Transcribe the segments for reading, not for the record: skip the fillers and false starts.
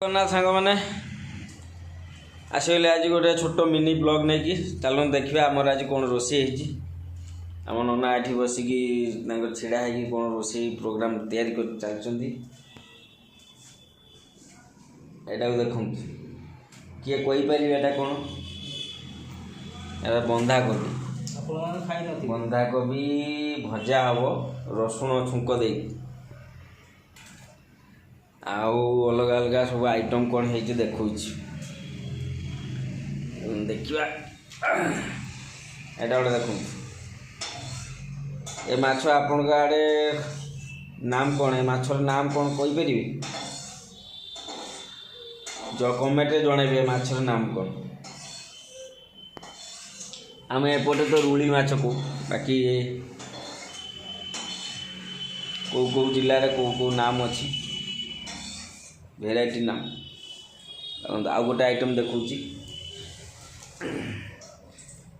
ना सांग मैंने आसगले आज गोटे छोट मिनी ब्लॉग नहीं कि चलो देखिए आमर आज कौन रोषे आम नना ये बसिकी छिड़ा है कौन रोषे प्रोग्राम तैयारी कर चलती यहाँ देखु किए कहीपर यहाँ कौन यहाँ बंधा कोबी बंधा कोबी भजा हम रसुण छुंक दे आउ अलग अलग सब आइटम कौन है देखा देखा यहाँ गोटे देख ये माछ आपण आड़े नाम कौन है माछर नाम कौन कहीपर जो कमेंट जनइबे माछर नाम कौन आम एपटे तो रुली माछ को बाकी कौ जिले कौ नाम अच्छी भेराइटी नाम आउ गोटे आइटम देखुची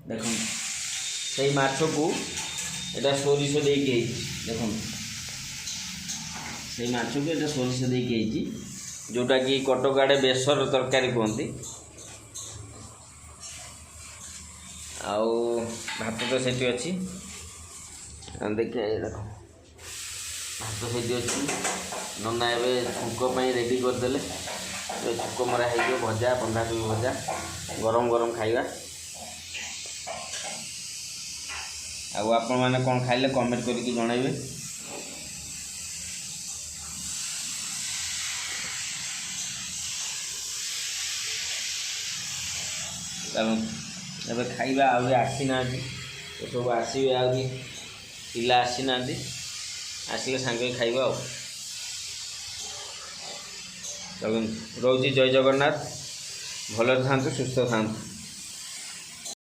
देख से माछ को यहाँ सोरिष देकी देख से माछ को यहाँ सोरिष देकी जोटा कि कटक आड़े बेसर तरकारी कहती आउ भात तो सेठी अच्छी देखिए देख भात सेठी अच्छी नना ए छुक रेडी करदे छुक मरा हो भजा बंधा कोबी भजा गरम गरम खाइबा आउ आपण मैंने कौन खाइले कमेंट करके जनइबे चलो खाइबा आउ आसी ना सब आसवे आ पिला आसी ना आसिले सांगे खाइबा चलो रोजी जय जगन्नाथ भले था सुस्थ था।